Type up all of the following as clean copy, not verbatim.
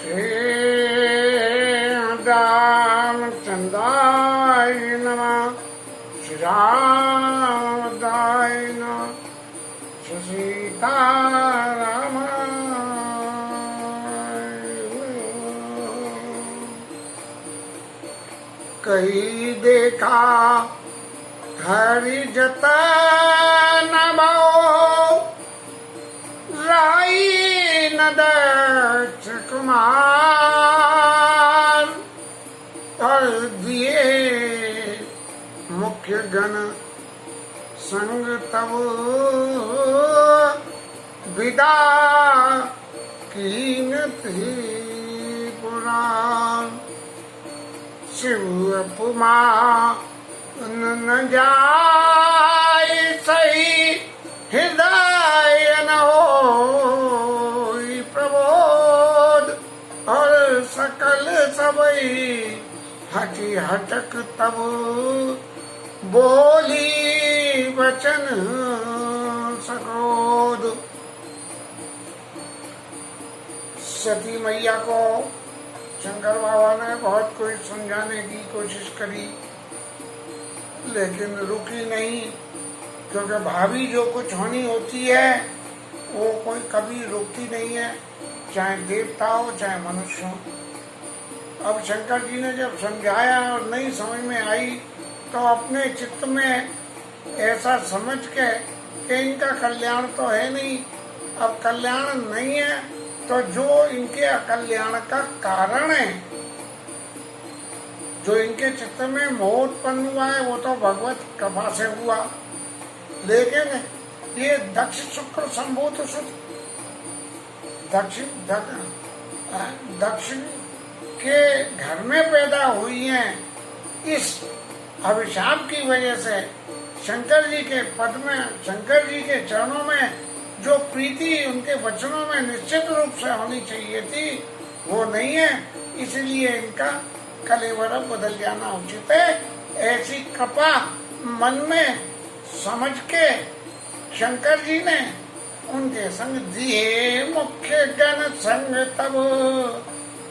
श्री रामचंद्राय नमः। श्री रामदाय नमः। श्री सीतारामाय। कहीं देखा हरि जतन भाव, राई न दक्ष कुमार। और दिए मुख्य गण संग तब, विदा कीनती पुराण। शिव उपमा न जाय सही, हृदय न होई प्रबोध। और सकल सबई हटी हटक तब, बोली वचन सक्रोध। सती मैया को शंकर बाबा ने बहुत कुछ समझाने की कोशिश करी, लेकिन रुकी नहीं। क्योंकि भाभी जो कुछ होनी होती है वो कोई कभी रुकती नहीं है, चाहे देवता हो चाहे मनुष्य हो। अब शंकर जी ने जब समझाया और नहीं समझ में आई, तो अपने चित्त में ऐसा समझ के कि इनका कल्याण तो है नहीं, अब कल्याण नहीं है तो जो इनके अकल्याण का कारण है, जो इनके चित्त में मोह उत्पन्न हुआ है, वो तो भगवत कृपा से हुआ। लेकिन ये दक्ष शुक्र संभूत सुत दक्ष के घर में पैदा हुई हैं, इस अभिशाप की वजह से शंकर जी के पद में, शंकर जी के चरणों में जो प्रीति उनके वचनों में निश्चित रूप से होनी चाहिए थी, वो नहीं है। इसलिए इनका कलेवर बदल जाना उचित है। ऐसी कृपा मन में समझ के शंकर जी ने उनके संग दिए मुख्य गण संग तब,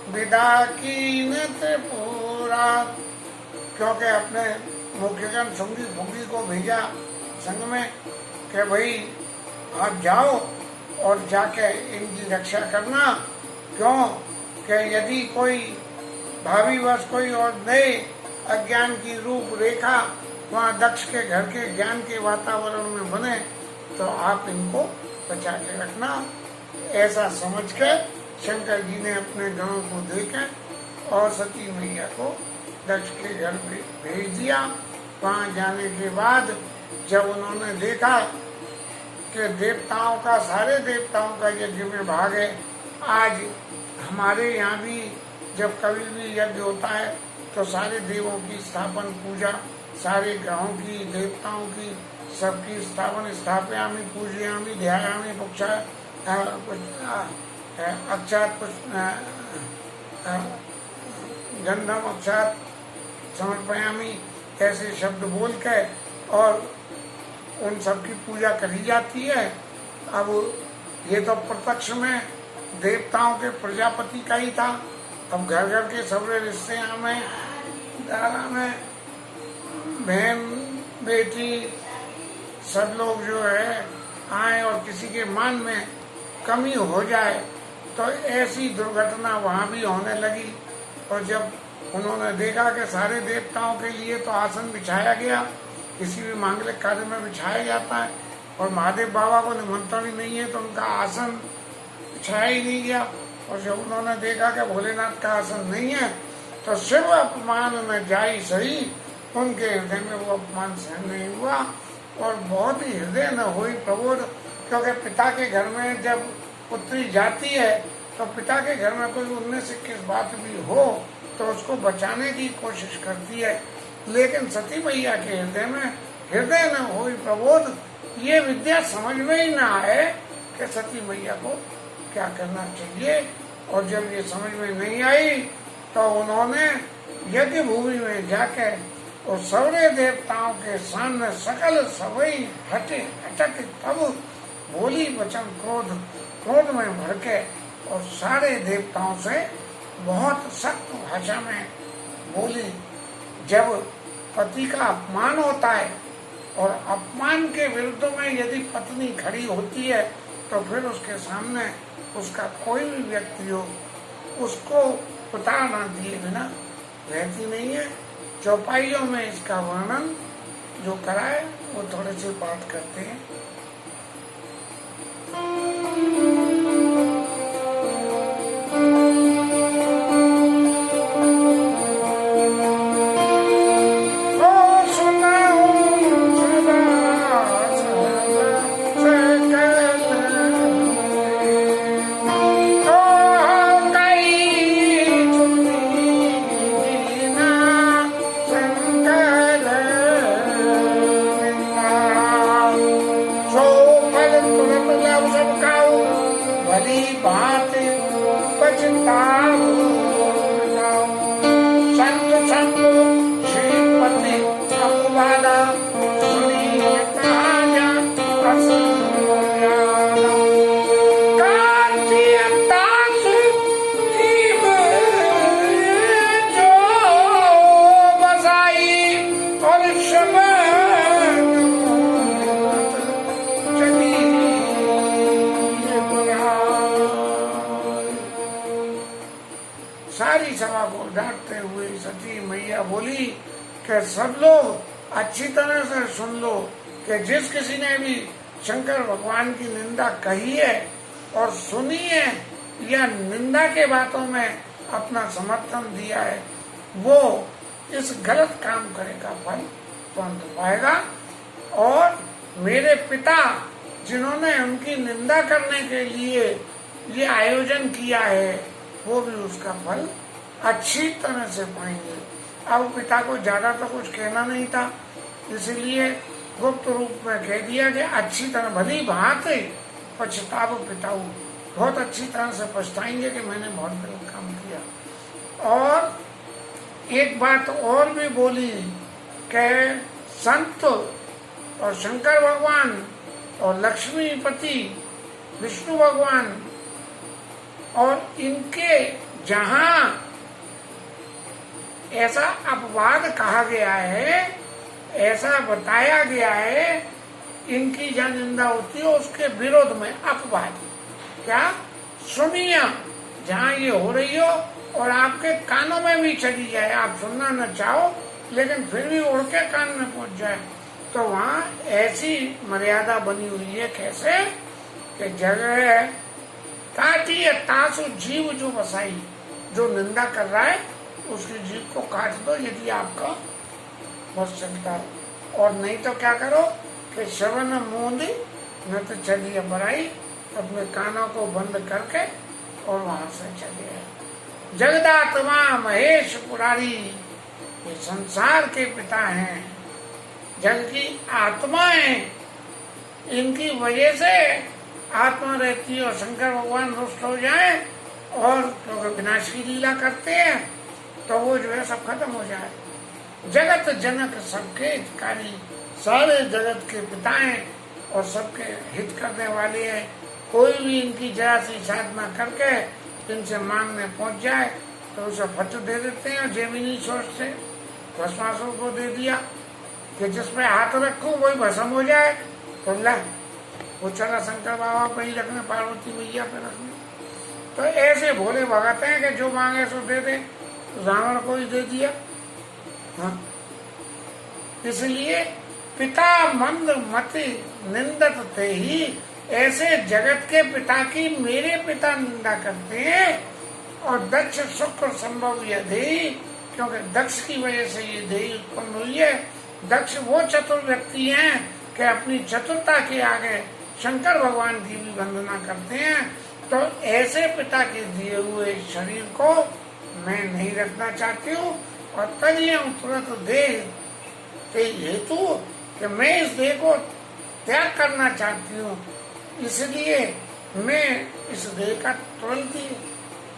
विदा कीन त्रिपुरा। क्योंकि अपने मुख्य गण सुंगी भुंगी को भेजा संग में कि भाई आप जाओ और जाके इनकी रक्षा करना। क्यों कि यदि कोई भाभी वश कोई और नए अज्ञान की रूप रेखा वहाँ दक्ष के घर के ज्ञान के वातावरण में बने, तो आप इनको बचा के रखना। ऐसा समझ के शंकर जी ने अपने गणों को देकर और सती मैया को दक्ष के घर भेज दिया। वहाँ जाने के बाद जब उन्होंने देखा कि देवताओं का, सारे देवताओं का यज्ञ में भाग है, आज हमारे यहाँ भी जब कभी भी यज्ञ होता है तो सारे देवों की स्थापन पूजा, सारे ग्रहों की, देवताओं की, सबकी स्थापन, स्थापयामि पूजयामि ध्यायामि पुक्षा अक्षात गंधम अक्षात समर्पयामि, ऐसे शब्द बोल के और उन सब की पूजा करी जाती है। अब ये तो प्रत्यक्ष में देवताओं के प्रजापति का ही था। अब घर घर के सबरे रिश्ते में, दारा में, बहन बेटी सब लोग जो है आए और किसी के मान में कमी हो जाए तो ऐसी दुर्घटना वहाँ भी होने लगी। और जब उन्होंने देखा कि सारे देवताओं के लिए तो आसन बिछाया गया, किसी भी मांगलिक कार्य में बिछाया जाता है, और महादेव बाबा को निमंत्रण ही नहीं है तो उनका आसन बिछाया ही नहीं गया। और जब उन्होंने देखा कि भोलेनाथ का आसन नहीं है तो शिव अपमान में जाई सही, उनके हृदय में वो अपमान सहन नहीं हुआ और बहुत ही हृदय न हुई प्रबोध। क्योंकि पिता के घर में जब पुत्री जाती है तो पिता के घर में कोई 19-21 बात भी हो तो उसको बचाने की कोशिश करती है, लेकिन सती मैया के हृदय में हृदय न हुई प्रबोध। ये विद्या समझ में ही ना आए कि सती मैया को क्या करना चाहिए। और जब ये समझ में नहीं आई तो उन्होंने यज्ञ भूमि में जाके और सौरे देवताओं के सामने सकल सबई हटे हटक तब बोली वचन क्रोध में भर के और सारे देवताओं से बहुत सख्त भाषा में बोली। जब पति का अपमान होता है और अपमान के विरुद्ध में यदि पत्नी खड़ी होती है तो फिर उसके सामने उसका कोई भी व्यक्ति हो, उसको उतार ना दिए बिना रहती नहीं है। चौपाइयों में इसका वर्णन जो करा है वो थोड़े से पाठ करते हैं। सारी सभा को डांटते हुए सती मैया बोली कि सब लोग अच्छी तरह से सुन लो कि जिस किसी ने भी शंकर भगवान की निंदा कही है और सुनी है या निंदा के बातों में अपना समर्थन दिया है, वो इस गलत काम करेगा फल तुरंत पाएगा। और मेरे पिता जिन्होंने उनकी निंदा करने के लिए ये आयोजन किया है, वो भी उसका फल अच्छी तरह से पाएंगे। अब पिता को ज्यादा तो कुछ कहना नहीं था, इसलिए गुप्त रूप में कह दिया कि अच्छी तरह भली भांति पछताव पिताऊ, बहुत अच्छी तरह से पछताएंगे कि मैंने बहुत गलत काम किया। और एक बात और भी बोली कि संत और शंकर भगवान और लक्ष्मीपति विष्णु भगवान और इनके जहां ऐसा अपवाद कहा गया है, ऐसा बताया गया है, इनकी जहाँ निंदा होती है उसके विरोध में अपवाद क्या सुनिए, जहाँ ये हो रही हो और आपके कानों में भी चली जाए, आप सुनना न चाहो लेकिन फिर भी उड़ के कान में पहुंच जाए, तो वहाँ ऐसी मर्यादा बनी हुई है। कैसे कि जगह काटी है तासु जीव जो बसाई, जो निंदा कर रहा है उसकी जीव को काट दो यदि आपका बस चलता है। और नहीं तो क्या करो कि श्रवण मूंदी न तो चलिए बराई, अपने कानों को बंद करके और वहां से चलिए। जगदात्मा महेश पुरारी ये संसार के पिता हैं, जग की आत्माएं, इनकी वजह से आत्मा रहती है और शंकर भगवान रुष्ट हो जाए और क्योंकि विनाश की लीला करते हैं तो वो जो है सब खत्म हो जाए। जगत जनक सबके हितकारी, सारे जगत के पिता हैं और सबके हित करने वाले हैं। कोई भी इनकी जरा सी साधना करके इनसे मांगने पहुंच जाए तो उसे फट दे देते हैं। जेमिनी सोचते भस्मासुर को दे दिया कि जिसमें हाथ रखो वही भस्म हो जाए, तो ला वो चला शंकर बाबा पे ही रखने, पार्वती मैया पे रखने। तो ऐसे भोले भगत हैं कि जो मांगे सो दे दे, रावण को ही दे दिया। हाँ। इसलिए पिता मंद मति निंदत थे ही, ऐसे जगत के पिता की मेरे पिता निंदा करते हैं। और दक्ष शुक्र संभव यह देही, क्योंकि दक्ष की वजह से ये देही उत्पन्न हुई है। दक्ष वो चतुर व्यक्ति हैं कि अपनी चतुरता के आगे शंकर भगवान की भी वंदना करते हैं। तो ऐसे पिता के दिए हुए शरीर को मैं नहीं रखना चाहती हूँ और तनिए तुरंत देह के हेतु कि मैं इस देह को त्याग करना चाहती हूँ, इसलिए मैं इस देह का तुरंत ही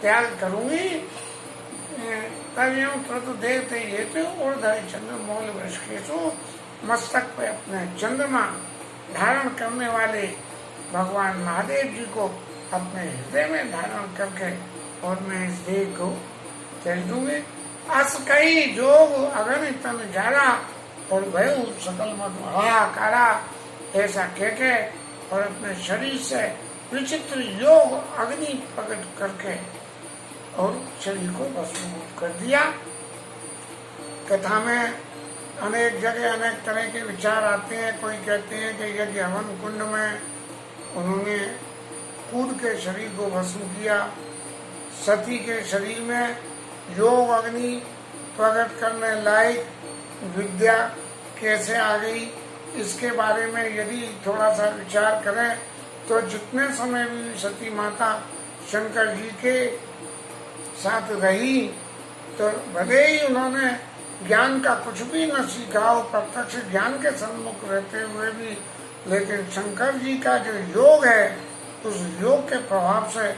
त्याग करूंगी। तनिए तुरंत देह ते हेतु ऊर्ध्व चंद्र मौल वृषकेशु, मस्तक पे अपने चंद्रमा धारण करने वाले भगवान महादेव जी को अपने हृदय में धारण करके और मैं इस देह को त्याग दूंगी। अस कई जोग अगन तन जारा और भय सकल मत हाहाकारा, ऐसा कह के और अपने शरीर से विचित्र योग अग्नि प्रकट करके और शरीर को भस्मीभूत कर दिया। कथा में अनेक जगह अनेक तरह के विचार आते हैं। कोई कहते हैं कि यज्ञ हवन कुंड में उन्होंने कूद के शरीर को भस्म किया। सती के शरीर में योग अग्नि प्रकट करने लायक विद्या कैसे आ गई, इसके बारे में यदि थोड़ा सा विचार करें तो जितने समय भी सती माता शंकर जी के साथ रही तो भले ही उन्होंने ज्ञान का कुछ भी न सीखा हो, प्रत्यक्ष ज्ञान के सम्मुख रहते हुए भी, लेकिन शंकर जी का जो योग है उस योग के प्रभाव से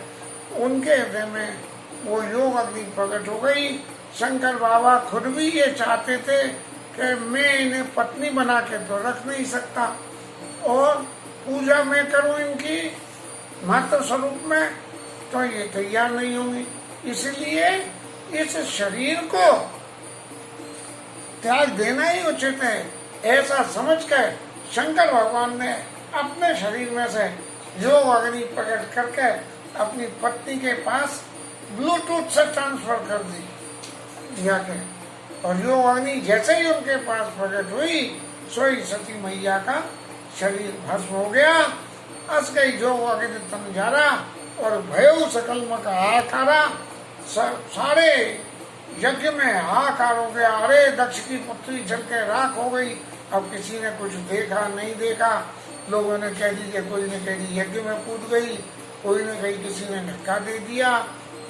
उनके हृदय में वो योग अग्नि प्रकट हो गई। शंकर बाबा खुद भी ये चाहते थे कि मैं इन्हें पत्नी बना के तो रख नहीं सकता और पूजा मैं करूं इनकी मातृ स्वरूप में, तो ये तैयार नहीं होंगी। इसलिए इस शरीर को त्याग देना ही उचित है, ऐसा समझकर शंकर भगवान ने अपने शरीर में से योग अग्नि प्रकट करके अपनी पत्नी के पास ब्लूटूथ से ट्रांसफर कर दी जाके, और योग अग्नि जैसे ही उनके पास प्रकट हुई सोई सती मैया का शरीर भस्म हो गया। अस गई योग अग्नि तन जारा और भयउ सकल मक हाहाकारा। सारे यज्ञ में हाहाकार हो गया। अरे दक्ष की पुत्री जल के राख हो गई। अब किसी ने कुछ देखा नहीं देखा, लोगों ने कह दिया, कोई ने कह दी यज्ञ में कूद गई, कोई ने कही किसी ने धक्का दे दिया।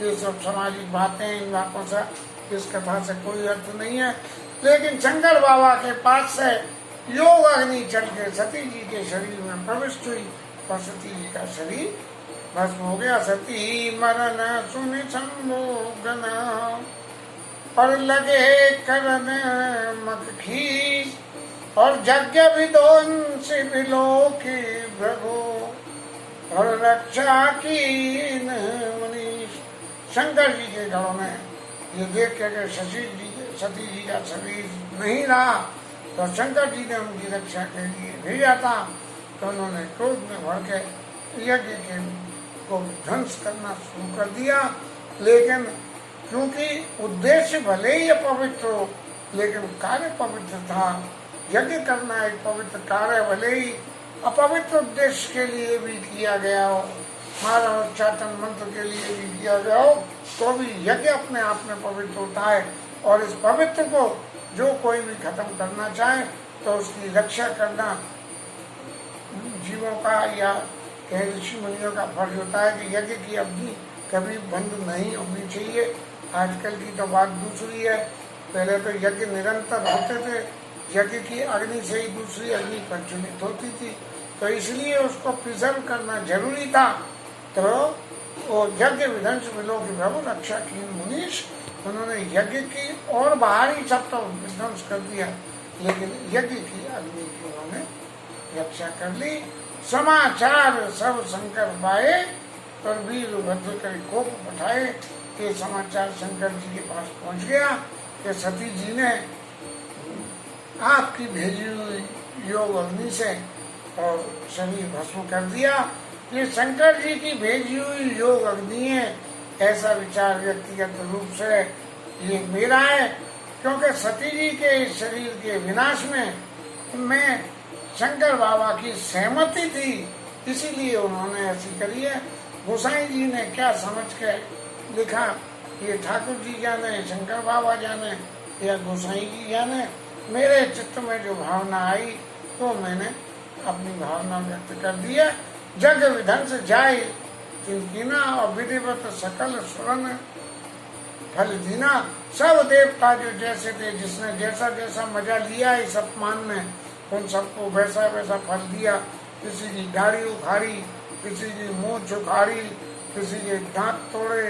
ये सब सामाजिक बातें, इन बातों से इस कथा से कोई अर्थ नहीं है। लेकिन शंकर बाबा के पास से योग अग्नि चल के सती जी के शरीर में प्रविष्ट हुई और सती जी का शरीर भस्म हो गया। सती मरण सुनि शंभु गण और लगे करन मखीस और यज्ञ विध्वंस विलोकी प्रभु और रक्षा की मनीष। शंकर जी के घरों में ये देख के सती जी का शरीर नहीं रहा तो शंकर जी ने उनकी रक्षा के लिए भेजा था। तो उन्होंने क्रोध में भर के यज्ञ के को ध्वंस करना शुरू कर दिया। लेकिन क्योंकि उद्देश्य भले ही अपवित्र हो लेकिन कार्य पवित्र था। यज्ञ करना एक पवित्र कार्य भले ही अपवित्र उद्देश्य के लिए भी किया गया हो, मानव उच्चाटन मंत्र के लिए भी किया गया हो, तो भी यज्ञ अपने आप में पवित्र होता है। और इस पवित्र को जो कोई भी खत्म करना चाहे तो उसकी रक्षा करना जीवों का या ऋषि मुनियों का फर्ज होता है कि यज्ञ की अवधि कभी बंद नहीं होनी चाहिए। आजकल की तो बात दूसरी है। पहले तो यज्ञ निरंतर होते थे, यज्ञ की अग्नि से ही दूसरी अग्नि प्रज्वलित होती थी, तो इसलिए उसको प्रिजर्व करना जरूरी था। तो वो यज्ञ विध्वंस विलोकी प्रभु रक्षा की मुनीष, उन्होंने यज्ञ की और बाहरी सब तो विध्वंस कर दिया, लेकिन यज्ञ की अग्नि की उन्होंने रक्षा कर ली। समाचार सब शंकर पाए और वीर भद्र कर कोप उठाए। ये समाचार शंकर जी के पास पहुंच गया कि सती जी ने आपकी भेजी हुई योग अग्नि से और शरीर भस्म कर दिया। ये शंकर जी की भेजी हुई योग अग्नि है, ऐसा विचार व्यक्तिगत रूप से ये मेरा है, क्योंकि सती जी के शरीर के विनाश में शंकर बाबा की सहमति थी, इसीलिए उन्होंने ऐसी करी है। गोसाई जी ने क्या समझ के लिखा ये ठाकुर जी जाने, शंकर बाबा जाने या गोसाई जी जाने, मेरे चित्त में जो भावना आई तो मैंने अपनी भावना व्यक्त कर दी है। जग विध्वंस जाए किंकिना और विधिवत सकल स्वर्ण फल दीना। सब देवता जो जैसे थे, जिसने जैसा जैसा मजा लिया इस अपमान में, उन सबको वैसा वैसा फल दिया। किसी की दाढ़ी उखाड़ी, किसी की मूंछ उखाड़ी, किसी के दांत तोड़े,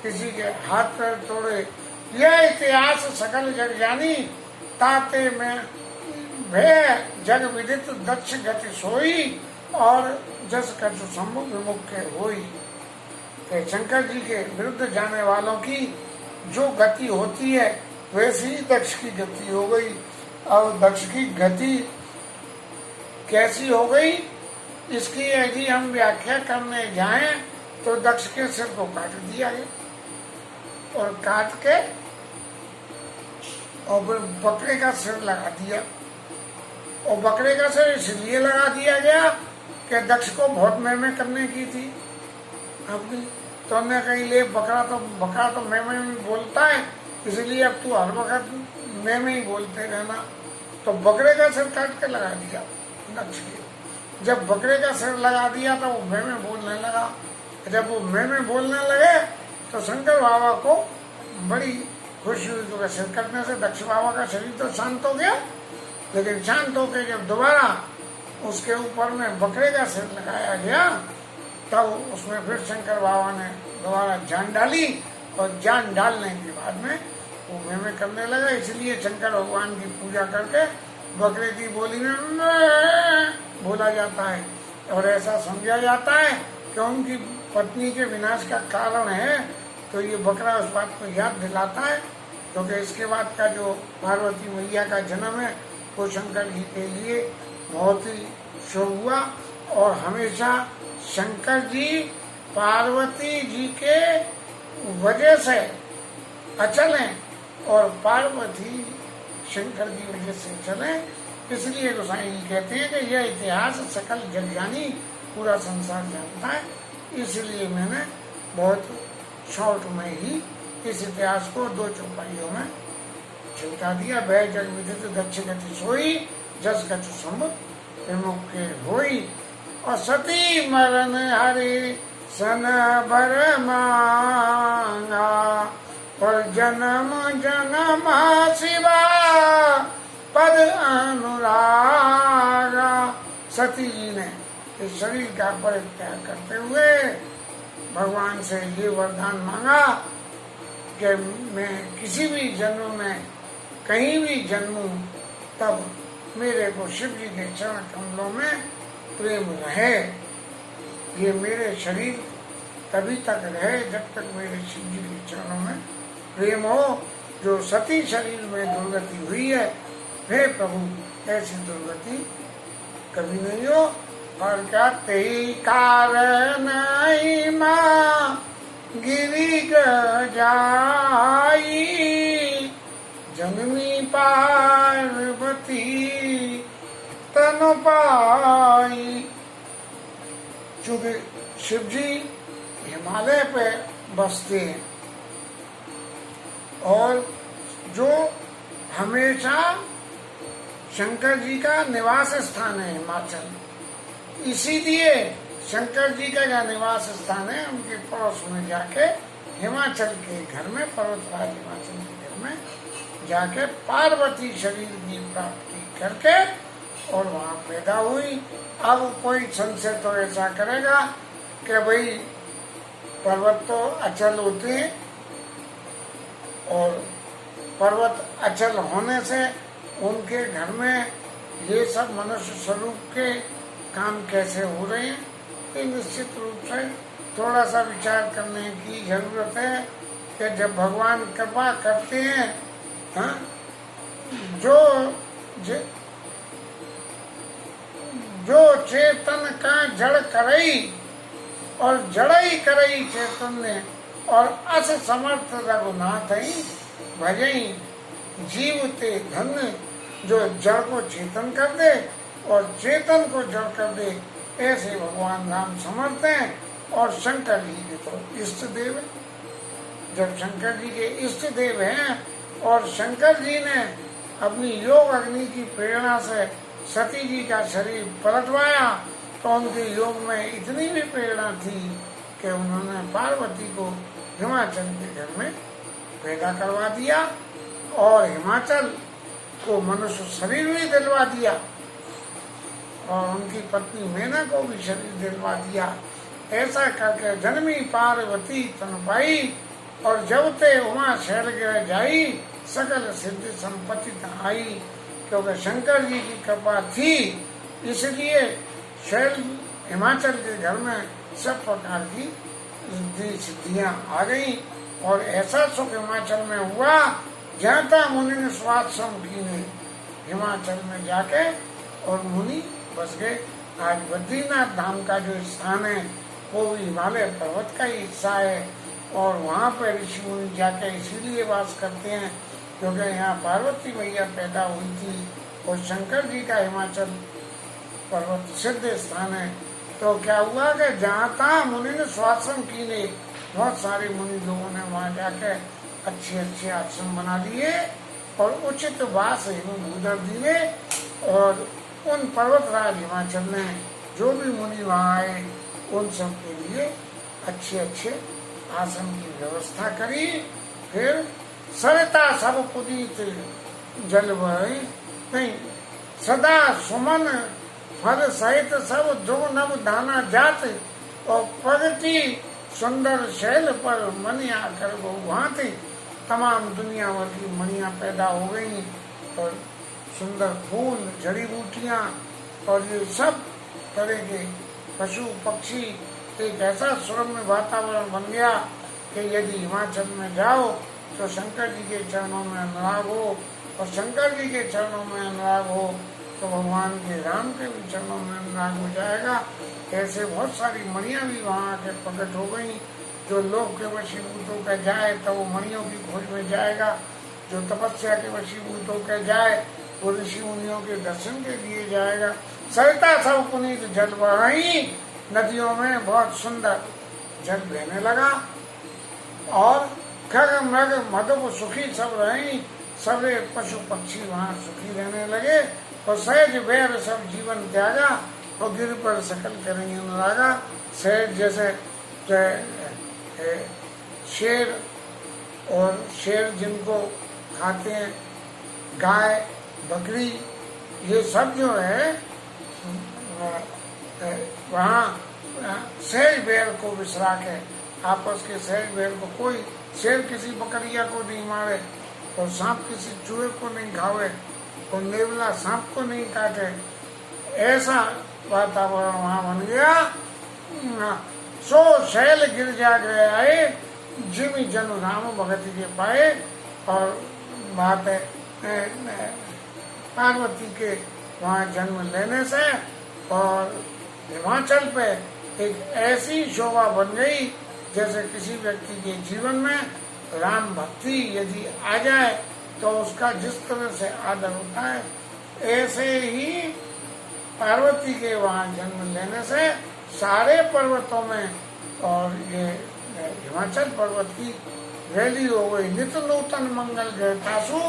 किसी के हाथ पैर तोड़े। यह इतिहास सकल जग जानी, ताते में भय जग विदित दक्ष गति सोई और जस कछु सम्मुख विमुख के होई। कि शंकर जी के विरुद्ध जाने वालों की जो गति होती है वैसी ही दक्ष की गति हो गई। अब दक्ष की गति कैसी हो गई, इसकी यदि हम व्याख्या करने जाएं तो दक्ष के सिर को काट दिया गया और काट के और बकरे का सिर लगा दिया। और बकरे का सिर इसलिए लगा दिया गया कि दक्ष को बहुत मेहनत करने की थी अपनी, तो हमने कही ले बकरा तो मैं बोलता है, इसलिए अब तू हर वक्त मैं ही बोलते रहना। तो बकरे का सिर काट के लगा दिया दक्ष के। जब बकरे का सिर लगा दिया तो वो मैं बोलने लगा। जब वो मैं बोलने लगे तो शंकर बाबा को बड़ी खुशी हुई, तो सिर कटने से दक्ष बाबा का शरीर तो शांत हो गया, लेकिन शांत होकर जब दोबारा उसके ऊपर में बकरे का सिर लगाया गया तब उसमें फिर शंकर बाबा ने दोबारा जान डाली और जान डालने के बाद में वो मैं करने लगा। इसलिए शंकर भगवान की पूजा करके बकरे की बोली में बोला जाता है और ऐसा समझा जाता है कि उनकी पत्नी के विनाश का कारण है। तो ये बकरा उस बात को याद दिलाता है, क्योंकि इसके बाद का जो पार्वती मैया का जन्म है वो शंकर जी के लिए बहुत ही शुभ हुआ। और हमेशा शंकर जी पार्वती जी के वजह से अचल हैं और पार्वती शंकर की वजह से चले। इसलिए गोसाई जी कहते हैं कि यह इतिहास सकल जग जानी, पूरा संसार जानता है। इसलिए मैंने बहुत शॉर्ट में ही इस इतिहास को 2 चौपाइयों में छिपा दिया। वह जग विदित दक्ष गति सोई, जस कछु समुद्र विमुख के होई। और सती मरण हरि सन भर मांगा, और जन्म जन्म शिवा पद अनुरागा। सती जी ने इस शरीर का परित्याग करते हुए भगवान से ये वरदान मांगा कि मैं किसी भी जन्म में कहीं भी जन्मूं तब मेरे को शिव जी के चरण कमलों में प्रेम रहे। ये मेरे शरीर तभी तक रहे जब तक मेरे शिव जी के चरणों में प्रेम हो। जो सती शरीर में दुर्गति हुई है, हे प्रभु ऐसी दुर्गति कभी नहीं हो। और क्या तेई कारण माँ गिरी जाई, जननी पार्वती तन पाई। चूंकि शिव जी हिमालय पे बसते हैं और जो हमेशा शंकर जी का निवास स्थान है हिमाचल, इसीलिए शंकर जी का जो निवास स्थान है उनके पड़ोस में जाके हिमाचल के घर में, पर्वतराज हिमाचल के घर में जाके पार्वती शरीर की प्राप्ति करके और वहाँ पैदा हुई। अब कोई संशय तो ऐसा करेगा कि भाई पर्वत तो अचल होते हैं और पर्वत अचल होने से उनके घर में ये सब मनुष्य स्वरूप के काम कैसे हो रहे हैं। तो निश्चित रूप से थोड़ा सा विचार करने की जरूरत है कि जब भगवान कृपा करते हैं, हाँ, जो चेतन का जड़ करई और जड़ई करई चेतन ने, और अस समर्थ रघुनाथ भजई जीवते धन्य। जो जड़ को चेतन कर दे और चेतन को जड़ कर दे, ऐसे भगवान राम समर्थ हैं। और शंकर जी के तो इष्ट देव है। जब शंकर जी के इष्ट देव हैं और शंकर जी ने अपनी योग अग्नि की प्रेरणा से सती जी का शरीर पलटवाया, तो उनके योग में इतनी भी प्रेरणा थी कि उन्होंने पार्वती को हिमाचल के घर में पैदा करवा दिया और हिमाचल को मनुष्य शरीर भी दिलवा दिया और उनकी पत्नी मैना को भी शरीर दिलवा दिया। ऐसा करके जन्मी पार्वती तन पाई, और जब ते उमा शैल गिर जाई, सकल सिद्धि संपत्ति आई। क्योंकि शंकर जी की कृपा थी, इसलिए शैल हिमाचल के घर में सब प्रकार की सिद्धियां आ गई और ऐसा सुख हिमाचल में हुआ जहाँ तक मुनि ने स्वाश्रम की ने हिमाचल में जाके और मुनि बस गए। आज बद्रीनाथ धाम का जो स्थान है वो भी हिमालय पर्वत का ही हिस्सा है और वहाँ पे ऋषि मुनि जाके इसीलिए वास करते हैं क्योंकि यहाँ पार्वती मैया पैदा हुई थी और शंकर जी का हिमाचल पर्वत सिद्ध स्थान है। तो क्या हुआ कि जहाँ तहाँ मुनि ने स्वाश्रम की ने बहुत सारे मुनि लोगों ने वहाँ जाके अच्छे अच्छे आश्रम बना दिए और उचित वास भूधर दिए और उन पर्वतराज हिमाचल ने जो भी मुनि वहाँ आए उन सब के लिए अच्छे अच्छे आश्रम की व्यवस्था करी। फिर सरिता सब पुनीत जल बही नहीं सदा सुमन फल सहित सब ध्रुव नव दाना जात और प्रगति सुंदर शैल पर मनिया कर वो वहाँ थी तमाम दुनिया भर की मणियाँ पैदा हो गई और सुंदर फूल जड़ी बूटियाँ और ये सब तरह के पशु पक्षी एक ऐसा सुरम्य वातावरण बन गया कि यदि हिमाचल में जाओ तो शंकर जी के चरणों में अनुराग हो और शंकर जी के चरणों में अनुराग हो तो भगवान के राम के भी चरणों में अनुराग हो जाएगा। ऐसे बहुत सारी मणियाँ भी वहाँ आके प्रकट हो गई। जो लोक के वशीभूत होकर जाए तो वो मणियों की खोज में जाएगा, जो तपस्या के वशीभूत होकर जाए वो ऋषि मुनियों के दर्शन के लिए जाएगा। सरिता सब पुनीत जल बही नदियों में बहुत सुंदर जल बहने लगा और खग मृग मधुप सुखी सब रही सभी पशु पक्षी वहाँ सुखी रहने लगे और सहज वैर सब जीवन त्यागा और गिर पर सकल करेंगे अनुरागा। सहज जैसे शेर और शेर जिनको खाते हैं गाय बकरी ये सब जो है वहाँ सहज बैर को विसरा के आपस के सहज बैर को कोई शेर किसी बकरिया को नहीं मारे और सांप किसी चूहे को नहीं खावे और नेवला सांप को नहीं काटे ऐसा वातावरण वहाँ बन गया। सो शैल गिर जा गए आए जिमी जन राम भगति के पाए और बात है पार्वती के वहाँ जन्म लेने से और हिमाचल पे एक ऐसी शोभा बन गई जैसे किसी व्यक्ति के जीवन में राम भक्ति यदि आ जाए तो उसका जिस तरह से आदर होता है ऐसे ही पार्वती के वहाँ जन्म लेने से सारे पर्वतों में और ये हिमाचल पर्वत की वैली हो गई। नित्य नूतन मंगल गयतासु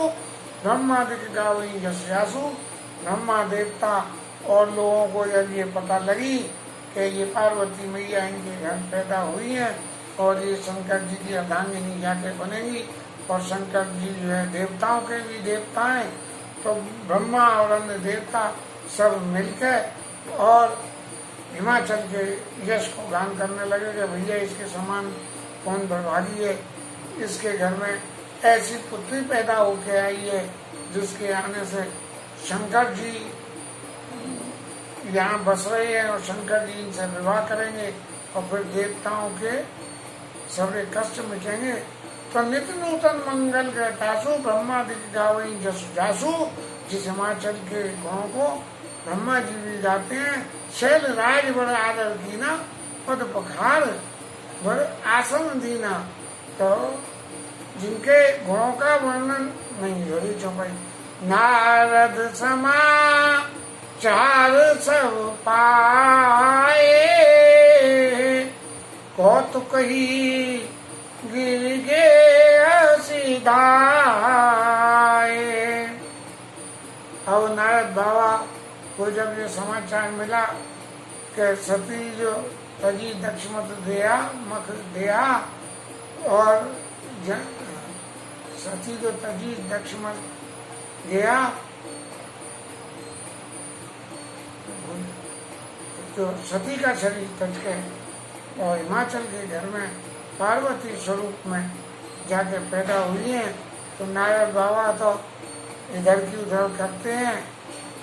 ब्रह्मादिक गावई यशयासु। ब्रह्मा देवता और लोगों को जब ये पता लगी कि ये पार्वती मैया इनके घर पैदा हुई है और ये शंकर जी की अर्धांगिनी जाके बनेगी और शंकर जी जो है देवताओं के भी देवता हैं तो ब्रह्मा और अन्य देवता सब मिलकर और हिमाचल के यश को गान करने लगे कि भैया इसके समान कौन बड़भागी है, इसके घर में ऐसी पुत्री पैदा होके आई है जिसके आने से शंकर जी यहाँ बस रहे हैं और शंकर जी इनसे विवाह करेंगे और फिर देवताओं के सबरे कष्ट मिटेंगे। तो नित्य नूतन मंगल गयतासु ब्रह्मादिक गावई जसु जासु। जिस हिमाचल के गाँव को ब्रह्मा जी भी जाते हैं। शैल राज बड़ आदर दीना पद पखार बड़ आसन दीना। तो जिनके गुणों का वर्णन नहीं जोड़ी चौपाई। नारद समा चार सब पाए कौतुक ही गिर गे सीधाए। अब नारद बाबा को जब ये समाचार मिला कि सती जो तजी दक्षमत दिया मख दिया और सती जो तजी दक्षमत गया तो सती का शरीर तज के और हिमाचल के घर में पार्वती स्वरूप में जाके पैदा हुई हैं। तो नारद बाबा तो इधर की उधर करते हैं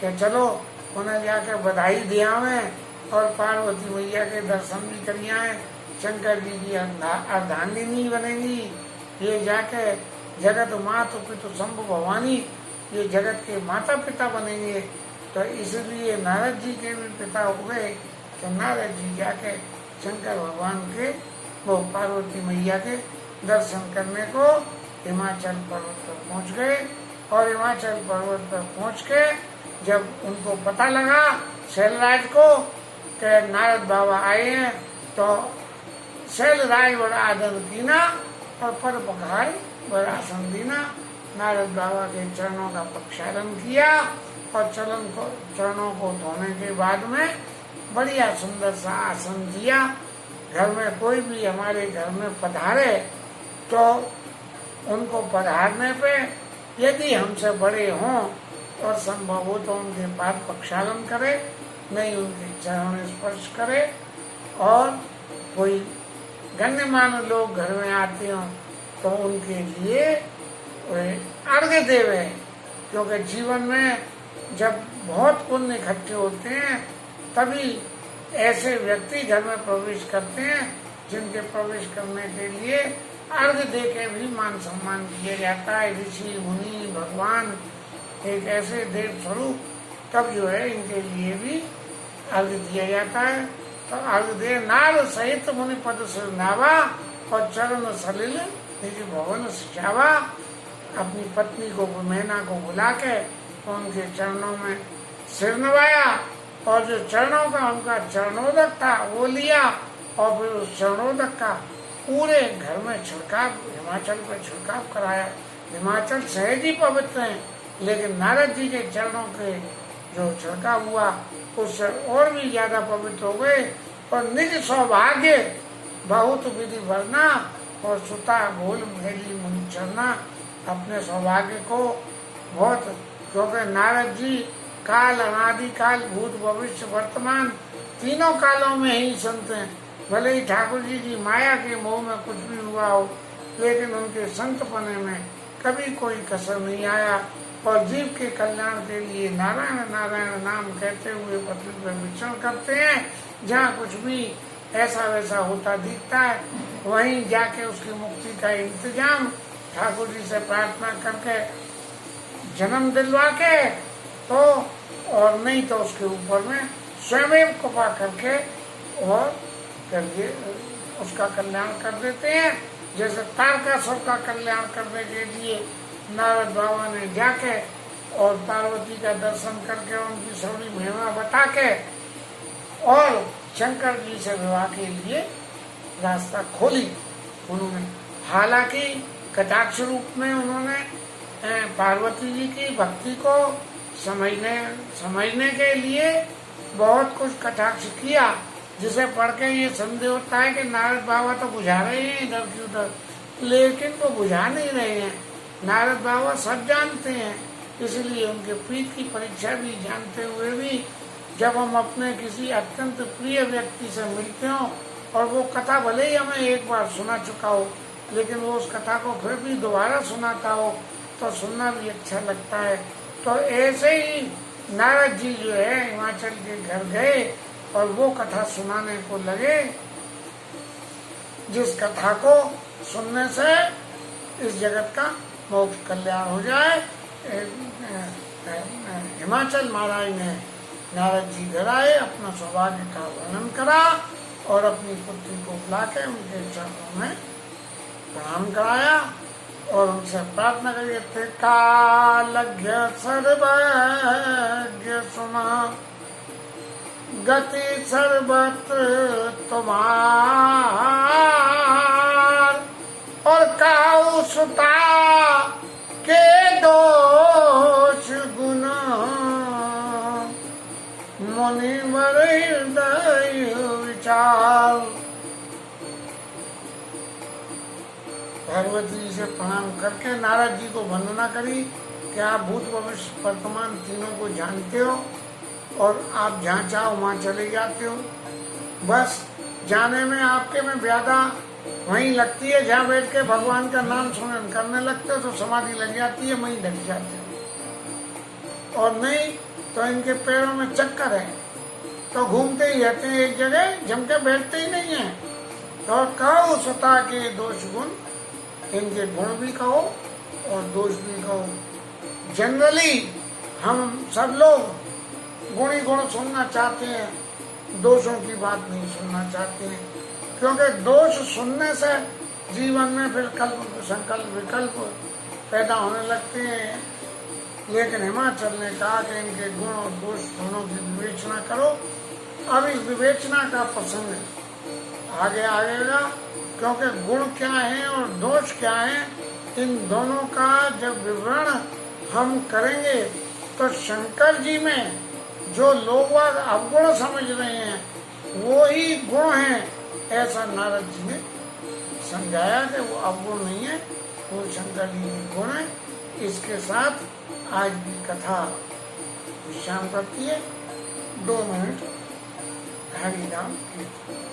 कि चलो उन्हें जाके बधाई दिया में और पार्वती मैया के दर्शन भी करिए शंकर जी की अर्धांगिनी बनेंगी, ये जाके जगत मातु पितु शंभु भवानी, ये जगत के माता पिता बनेंगे। तो इसलिए नारद जी के भी पिता हुए, तो नारद जी जाके शंकर भगवान के, वो पार्वती मैया के दर्शन करने को हिमाचल पर्वत पर पहुंच गए। और हिमाचल पर्वत पर पहुंच के जब उनको पता लगा शैलराज को कि नारद बाबा आए हैं, तो शैलराज बड़ा आदर कीना और पर पखार बड़ा आसन दीना। नारद बाबा के चरणों का प्रक्षालन किया और चरणों को धोने के बाद में बढ़िया सुंदर सा आसन दिया। घर में कोई भी हमारे घर में पधारे तो उनको पधारने पे यदि हमसे बड़े हों और संभव हो तो उनके पाद प्रक्षालन करे, नहीं उनके चरण स्पर्श करे। और कोई गण्यमान्य लोग घर में आते हों तो उनके लिए अर्घ्य देवे, क्योंकि जीवन में जब बहुत पुण्य इकट्ठे होते हैं तभी ऐसे व्यक्ति घर में प्रवेश करते हैं जिनके प्रवेश करने के लिए अर्घ्य दे के भी मान सम्मान किया जाता है। ऋषि मुनि भगवान एक ऐसे देव स्वरूप, तब जो है इनके लिए भी अर्घ्य दिया जाता है। तो अर्घ्य दे नार सहित मुनि पद सिरनावा और चरण सलिल निज भवन सिचावा। अपनी पत्नी को मैना को बुला के उनके चरणों में सिर नवाया और जो चरणों का उनका चरणोदक था वो लिया और फिर उस चरणोदक का पूरे घर में छिड़काव, हिमाचल पर छिड़काव कराया। हिमाचल सहज ही पवित्र है, लेकिन नारद जी के चरणों के जो छिड़काव हुआ उससे और भी ज्यादा पवित्र हो गए। और निज सौभाग्य बहुत विधि भरना और सुता भूल मेली मुनि चरना। अपने सौभाग्य को बहुत, क्योंकि नारद जी काल अनादि काल भूत भविष्य वर्तमान तीनों कालों में ही संत हैं। भले ही ठाकुर जी की माया के मोह में कुछ भी हुआ हो, लेकिन उनके संत पने में कभी कोई कसर नहीं आया। और जीव के कल्याण के लिए नारायण नारायण नाम कहते हुए पृथ्वी पर विचरण करते हैं। जहाँ कुछ भी ऐसा वैसा होता दिखता है वहीं जाके उसकी मुक्ति का इंतजाम ठाकुर जी से प्रार्थना करके जन्म दिलवा के, तो और नहीं तो उसके ऊपर में स्वयं कृपा करके और करके उसका कल्याण कर देते हैं। जैसे तारकासुर का कल्याण करने के लिए नारद बाबा ने जाके और पार्वती का दर्शन करके उनकी सभी महिमा बता के और शंकर जी से विवाह के लिए रास्ता खोली उन्होंने। हालांकि कटाक्ष रूप में उन्होंने पार्वती जी की भक्ति को समझने के लिए बहुत कुछ कटाक्ष किया, जिसे पढ़ के ये संदेह होता है कि नारद बाबा तो बुझा रहे हैं इधर की उधर, लेकिन वो बुझा नहीं रहे हैं। नारद बाबा सब जानते हैं, इसलिए उनके प्रीत की परीक्षा भी जानते हुए भी जब हम अपने किसी अत्यंत प्रिय व्यक्ति से मिलते हो और वो कथा भले ही हमें एक बार सुना चुका हो, लेकिन वो उस कथा को फिर भी दोबारा सुनाता हो तो सुनना भी अच्छा लगता है। तो ऐसे ही नारद जी जो है हिमाचल के घर गए और वो कथा सुनाने को लगे, जिस कथा को सुनने से इस जगत का मोक्ष कल्याण हो जाए। हिमाचल महाराज ने नारद जी घर आए, अपना सौभाग्य का वर्णन करा और अपनी पुत्री को बुला के उनके चरणों में प्रणाम कराया और उनसे प्रार्थना करिए थे कालज्ञ सर्वज्ञ सुना गति सर्वत्र तुम्हार और काऊ सुता के दोष गुना मुनिवर हृदय विचार। पार्वती जी से प्रणाम करके नारद जी को वंदना करी कि आप भूत भविष्य वर्तमान तीनों को जानते हो और आप जहाँ चाहो वहाँ चले जाते हो। बस जाने में आपके में व्याधा वहीं लगती है, जहाँ बैठ के भगवान का नाम सुमरन करने लगते हो तो समाधि लग जाती है, वहीं लग जाते हो। और नहीं तो इनके पैरों में चक्कर है तो घूमते ही रहते हैं एक जगह, जम के बैठते ही नहीं है। और कहो स्वतः के दोष गुण, इनके गुण भी कहो और दोष भी कहो। जनरली हम सब लोग गुण ही गुण सुनना चाहते हैं, दोषों की बात नहीं सुनना चाहते हैं, क्योंकि दोष सुनने से जीवन में फिर कल्प संकल्प विकल्प पैदा होने लगते हैं। लेकिन हिमाचल ने कहा कि इनके गुण और दोष दोनों की विवेचना करो। अब इस विवेचना का प्रसंग आगे आएगा, क्योंकि गुण क्या है और दोष क्या है, इन दोनों का जब विवरण हम करेंगे तो शंकर जी में जो लोग अवगुण समझ रहे हैं वो ही गुण है, ऐसा नारद जी ने समझाया कि वो अवगुण नहीं है, वो शंकर जी के गुण है। इसके साथ आज की कथा विश्राम करती है। 2 मिनट हरिनाम कीर्तन।